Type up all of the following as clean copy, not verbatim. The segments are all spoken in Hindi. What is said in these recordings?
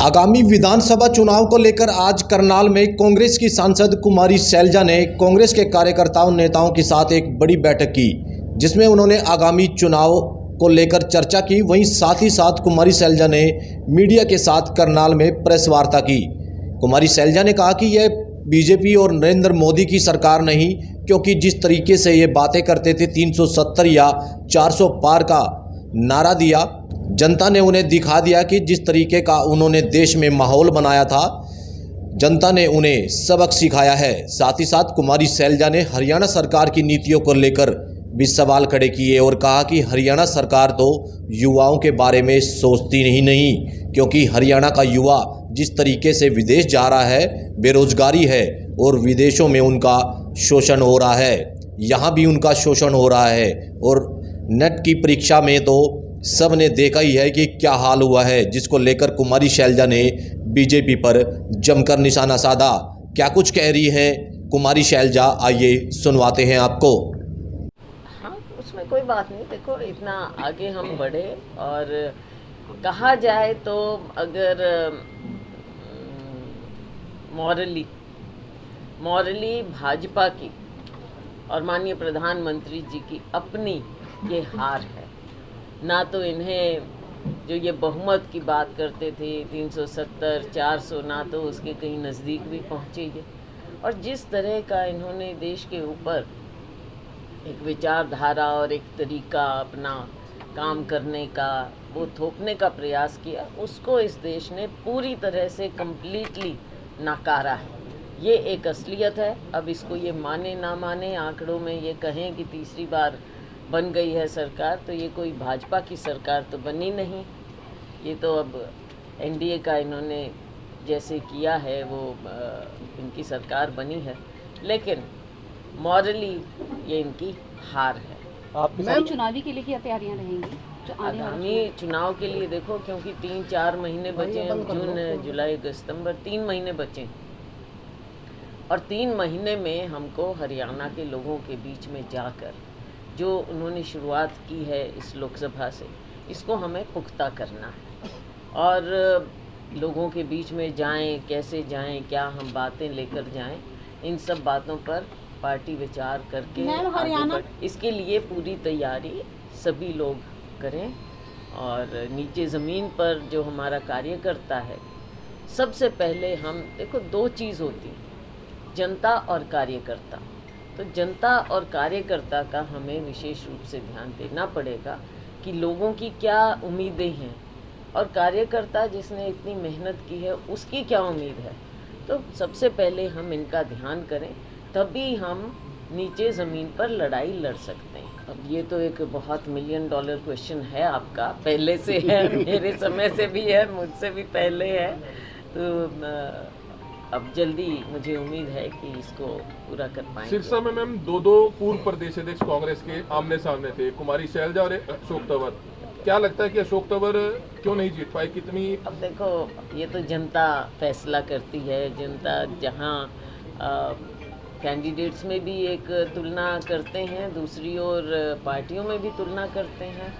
आगामी विधानसभा चुनाव को लेकर आज करनाल में कांग्रेस की सांसद कुमारी सैलजा ने कांग्रेस के कार्यकर्ताओं नेताओं के साथ एक बड़ी बैठक की, जिसमें उन्होंने आगामी चुनाव को लेकर चर्चा की। वहीं साथ ही साथ कुमारी सैलजा ने मीडिया के साथ करनाल में प्रेस वार्ता की। कुमारी सैलजा ने कहा कि यह बीजेपी और नरेंद्र मोदी की सरकार नहीं, क्योंकि जिस तरीके से ये बातें करते थे 370 या 400 पार का नारा दिया, जनता ने उन्हें दिखा दिया कि जिस तरीके का उन्होंने देश में माहौल बनाया था, जनता ने उन्हें सबक सिखाया है। साथ ही साथ कुमारी सैलजा ने हरियाणा सरकार की नीतियों को लेकर भी सवाल खड़े किए और कहा कि हरियाणा सरकार तो युवाओं के बारे में सोचती नहीं, क्योंकि हरियाणा का युवा जिस तरीके से विदेश जा रहा है, बेरोजगारी है और विदेशों में उनका शोषण हो रहा है, यहाँ भी उनका शोषण हो रहा है। और नेट की परीक्षा में तो सब ने देखा ही है कि क्या हाल हुआ है, जिसको लेकर कुमारी सैलजा ने बीजेपी पर जमकर निशाना साधा। क्या कुछ कह रही है कुमारी सैलजा, आइए सुनवाते हैं आपको। हाँ, उसमें कोई बात नहीं। देखो, इतना आगे हम बढ़े और कहा जाए तो अगर मॉरली भाजपा की और माननीय प्रधानमंत्री जी की अपनी ये हार है। ना तो इन्हें जो ये बहुमत की बात करते थे 370 400, ना तो उसके कहीं नज़दीक भी पहुँचे ये। और जिस तरह का इन्होंने देश के ऊपर एक विचारधारा और एक तरीका अपना काम करने का वो थोपने का प्रयास किया, उसको इस देश ने पूरी तरह से कम्प्लीटली नकारा है। ये एक असलियत है। अब इसको ये माने ना माने, आंकड़ों में ये कहें कि तीसरी बार बन गई है सरकार, तो ये कोई भाजपा की सरकार तो बनी नहीं। ये तो अब एनडीए का इन्होंने जैसे किया है वो इनकी सरकार बनी है, लेकिन मॉरली ये इनकी हार है। मैम, चुनावी के लिए क्या तैयारियां रहेंगी आगामी चुनाव के लिए? देखो, क्योंकि 3-4 महीने बचे हैं, जून जुलाई अगस्त सितंबर, 3 महीने बचे हैं। और 3 महीने में हमको हरियाणा के लोगों के बीच में जाकर जो उन्होंने शुरुआत की है इस लोकसभा से, इसको हमें पुख्ता करना है। और लोगों के बीच में जाएं, कैसे जाएं, क्या हम बातें लेकर जाएं, इन सब बातों पर पार्टी विचार करके आगे इसके लिए पूरी तैयारी सभी लोग करें। और नीचे ज़मीन पर जो हमारा कार्यकर्ता है, सबसे पहले हम देखो 2 चीज़ होती हैं, जनता और कार्यकर्ता। तो जनता और कार्यकर्ता का हमें विशेष रूप से ध्यान देना पड़ेगा कि लोगों की क्या उम्मीदें हैं और कार्यकर्ता जिसने इतनी मेहनत की है उसकी क्या उम्मीद है। तो सबसे पहले हम इनका ध्यान करें, तभी हम नीचे ज़मीन पर लड़ाई लड़ सकते हैं। अब ये तो एक बहुत $1 मिलियन क्वेश्चन है आपका, पहले से है, मेरे समय से भी है, मुझसे भी पहले है। तो अब जल्दी मुझे उम्मीद है कि इसको पूरा कर पाएंगे। सिरसा में मैम 2 पूर्व प्रदेश अध्यक्ष कांग्रेस के आमने सामने थे, कुमारी सैलजा और अशोक तंवर। क्या लगता है कि अशोक तंवर क्यों नहीं जीत पाए? कितनी? अब देखो, ये तो जनता फैसला करती है। जनता जहाँ कैंडिडेट्स में भी एक तुलना करते हैं, दूसरी ओर पार्टियों में भी तुलना करते हैं,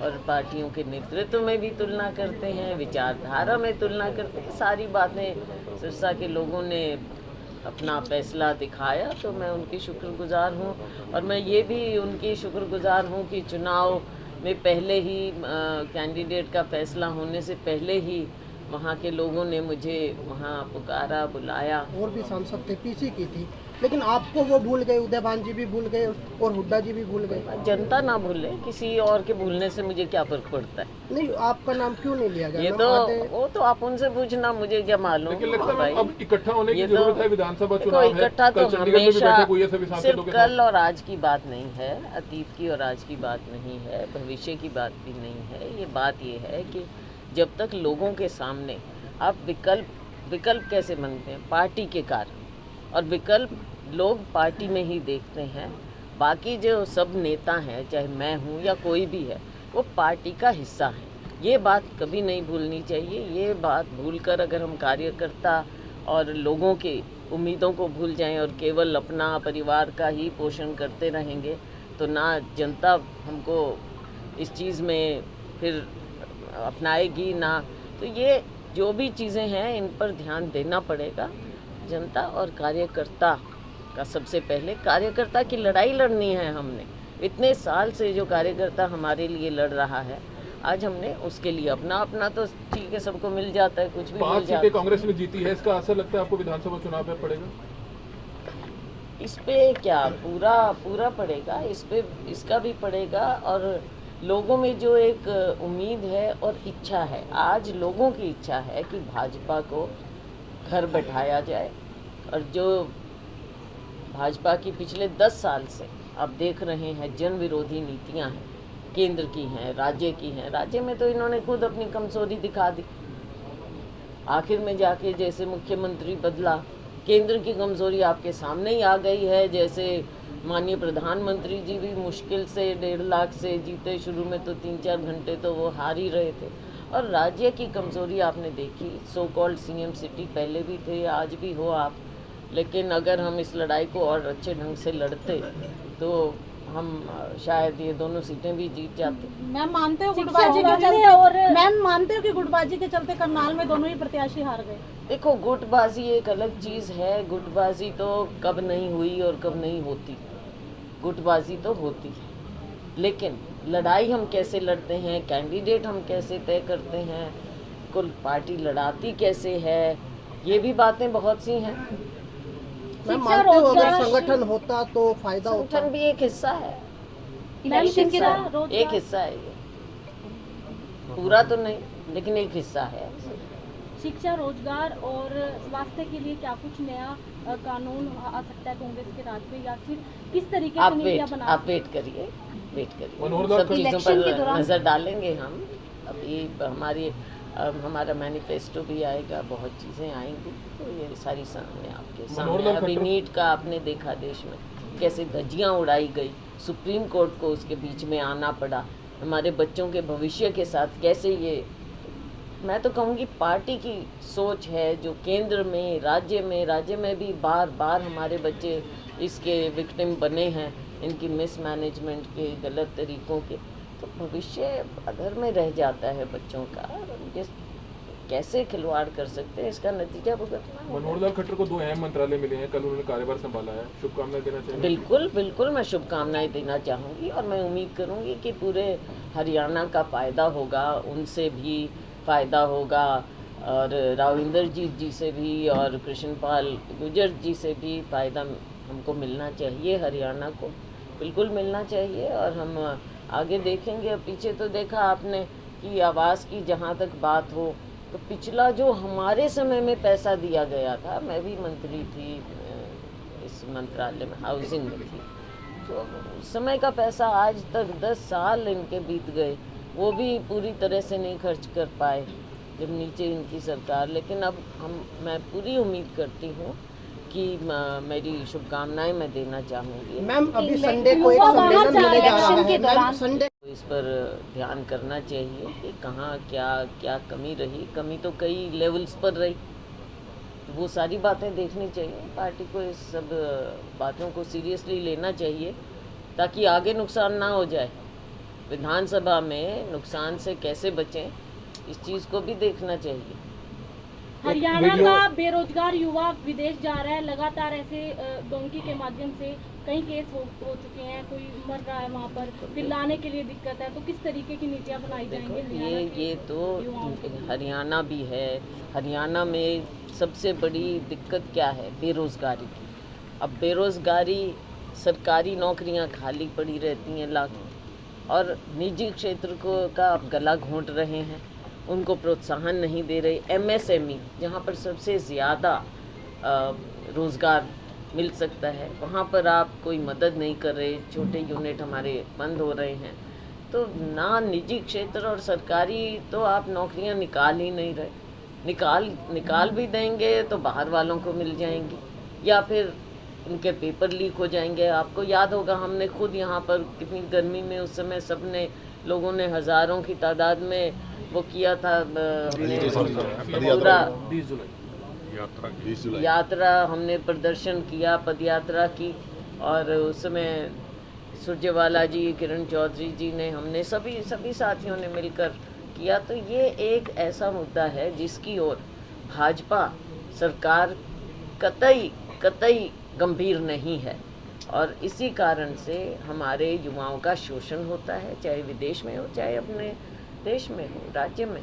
और पार्टियों के नेतृत्व में भी तुलना करते हैं, विचारधारा में तुलना करते हैं। सारी बातें सिरसा के लोगों ने अपना फैसला दिखाया, तो मैं उनकी शुक्रगुजार हूँ। और मैं ये भी उनकी शुक्रगुजार हूँ कि चुनाव में पहले ही कैंडिडेट का फैसला होने से पहले ही वहाँ के लोगों ने मुझे वहाँ पुकारा, बुलाया। और भी सांसद थे, पीसी की थी, लेकिन आपको वो भूल गए, उदयभान जी भी भूल गए और हुड्डा जी भी भूल गए। जनता ना भूले, किसी और के भूलने से मुझे क्या फर्क पड़ता है। नहीं, आपका नाम क्यों नहीं लिया गया? ये तो वो तो आप उनसे पूछना, मुझे क्या मालूम। अब इकट्ठा होने की जरूरत है, विधानसभा चुनाव है। इकट्ठा तो हमेशा सिर्फ कल और आज की बात नहीं है, अतीत की और आज की बात नहीं है, भविष्य की बात भी नहीं है। ये बात ये है कि जब तक लोगों के सामने आप विकल्प कैसे बनते हैं? पार्टी के कारण, और विकल्प लोग पार्टी में ही देखते हैं। बाकी जो सब नेता हैं, चाहे मैं हूँ या कोई भी है, वो पार्टी का हिस्सा है। ये बात कभी नहीं भूलनी चाहिए। ये बात भूलकर अगर हम कार्यकर्ता और लोगों के उम्मीदों को भूल जाएं और केवल अपना परिवार का ही पोषण करते रहेंगे, तो ना जनता हमको इस चीज़ में फिर अपनाएगी ना। तो ये जो भी चीज़ें हैं इन पर ध्यान देना पड़ेगा। जनता और कार्यकर्ता का सबसे पहले, कार्यकर्ता की लड़ाई लड़नी है हमने। इतने साल से जो कार्यकर्ता हमारे लिए लड़ रहा है, आज हमने उसके लिए अपना तो ठीक है, सबको मिल जाता है, कुछ भी 5 मिल जाता सीटें कांग्रेस ने जीती है, इसका असर लगता है आपको विधानसभा चुनाव में पड़ेगा? इस पे क्या पूरा पड़ेगा, इस पे इसका भी पड़ेगा। और लोगों में जो एक उम्मीद है और इच्छा है, आज लोगों की इच्छा है कि भाजपा को घर बैठाया जाए। और जो भाजपा की पिछले 10 साल से आप देख रहे हैं जन विरोधी नीतियां हैं, केंद्र की हैं, राज्य की हैं। राज्य में तो इन्होंने खुद अपनी कमजोरी दिखा दी। आखिर में जाके जैसे मुख्यमंत्री बदला, केंद्र की कमजोरी आपके सामने ही आ गई है। जैसे माननीय प्रधानमंत्री जी भी मुश्किल से 1.5 लाख से जीते, शुरू में तो 3-4 घंटे तो वो हार ही रहे थे। और राज्य की कमजोरी आपने देखी, सो कॉल्ड सीएम सिटी पहले भी थे, आज भी हो आप। लेकिन अगर हम इस लड़ाई को और अच्छे ढंग से लड़ते तो हम शायद ये दोनों सीटें भी जीत जाते। मैम मानते हो गुटबाजी के चलते, मैम मानते हो कि गुटबाजी के चलते करनाल में दोनों ही प्रत्याशी हार गए? देखो, गुटबाजी एक अलग चीज़ है। गुटबाजी तो कब नहीं हुई और कब नहीं होती। गुटबाजी तो होती है, लेकिन लड़ाई हम कैसे लड़ते हैं, कैंडिडेट हम कैसे तय करते हैं, कुल पार्टी लड़ाती कैसे है, ये भी बातें बहुत सी हैं। मैं मानते हो अगर संगठन होता तो फायदा होता? संगठन भी एक हिस्सा है, एक हिस्सा है ये, पूरा तो नहीं, लेकिन एक हिस्सा है। शिक्षा, रोजगार और स्वास्थ्य के लिए क्या कुछ नया कानून आ सकता है कांग्रेस के राज में, या फिर किस तरीके से नीतियां बना? आप वेट करिए, सब चीज़ों पर नज़र डालेंगे हम। अभी हमारा मैनिफेस्टो भी आएगा, बहुत चीज़ें आएंगी, तो ये सारी सामने आपके सामने। अभी नीट का आपने देखा देश में कैसे धज्जियाँ उड़ाई गई, सुप्रीम कोर्ट को उसके बीच में आना पड़ा। हमारे बच्चों के भविष्य के साथ कैसे ये, मैं तो कहूँगी पार्टी की सोच है जो केंद्र में, राज्य में भी बार बार हमारे बच्चे इसके विक्टिम बने हैं, इनकी मिसमैनेजमेंट के, गलत तरीक़ों के। तो भविष्य अधर में रह जाता है बच्चों का। ये कैसे खिलवाड़ कर सकते हैं, इसका नतीजा भुगतना। मनोहर लाल खट्टर को 2 अहम मंत्रालय मिले हैं, कल उन्होंने कार्यभार संभाला है, शुभकामनाएं देना चाहिए? बिल्कुल मैं शुभकामनाएं देना चाहूँगी, और मैं उम्मीद करूँगी कि पूरे हरियाणा का फ़ायदा होगा, उनसे भी फ़ायदा होगा, और राविंदर जी से भी, और कृष्णपाल गुर्जर जी से भी फ़ायदा हमको मिलना चाहिए, हरियाणा को बिल्कुल मिलना चाहिए। और हम आगे देखेंगे। अब पीछे तो देखा आपने कि आवास की जहाँ तक बात हो, तो पिछला जो हमारे समय में पैसा दिया गया था, मैं भी मंत्री थी इस मंत्रालय में, हाउसिंग में थी, तो उस समय का पैसा आज तक 10 साल इनके बीत गए, वो भी पूरी तरह से नहीं खर्च कर पाए जब नीचे इनकी सरकार। लेकिन अब मैं पूरी उम्मीद करती हूँ कि मेरी शुभकामनाएं मैं देना चाहूँगी। मैम अभी संडे को एक सम्मेलन होने जा रहा है, मैम संडे इस पर ध्यान करना चाहिए कि कहाँ क्या कमी रही। कमी तो कई लेवल्स पर रही, वो सारी बातें देखनी चाहिए। पार्टी को इस सब बातों को सीरियसली लेना चाहिए ताकि आगे नुकसान ना हो जाए। विधानसभा में नुकसान से कैसे बचें, इस चीज़ को भी देखना चाहिए। हरियाणा का बेरोजगार युवा विदेश जा रहा है, लगातार ऐसे डोंकी के माध्यम से कई केस हो चुके हैं, कोई मर रहा है वहाँ पर, फिर लाने के लिए दिक्कत है, तो किस तरीके की नीतियाँ बनाई जाएंगी? ये तो हरियाणा भी है। हरियाणा में सबसे बड़ी दिक्कत क्या है? बेरोज़गारी की। अब बेरोज़गारी, सरकारी नौकरियाँ खाली पड़ी रहती हैं लाखों, और निजी क्षेत्र का आप गला घोंट रहे हैं, उनको प्रोत्साहन नहीं दे रहे। MSME जहाँ पर सबसे ज़्यादा रोज़गार मिल सकता है, वहाँ पर आप कोई मदद नहीं कर रहे। छोटे यूनिट हमारे बंद हो रहे हैं, तो ना निजी क्षेत्र और सरकारी तो आप नौकरियाँ निकाल ही नहीं रहे। निकाल भी देंगे तो बाहर वालों को मिल जाएंगी, या फिर उनके पेपर लीक हो जाएंगे। आपको याद होगा, हमने खुद यहाँ पर कितनी गर्मी में उस समय सबने लोगों ने हज़ारों की तादाद में वो किया था, पूरा 20 जुलाई यात्रा हमने प्रदर्शन किया, पदयात्रा की। और उस समय सुरजेवाला जी, किरण चौधरी जी ने, हमने सभी साथियों ने मिलकर किया, तो ये एक ऐसा मुद्दा है जिसकी ओर भाजपा सरकार कतई गंभीर नहीं है, और इसी कारण से हमारे युवाओं का शोषण होता है, चाहे विदेश में हो चाहे अपने देश में हो, राज्य में।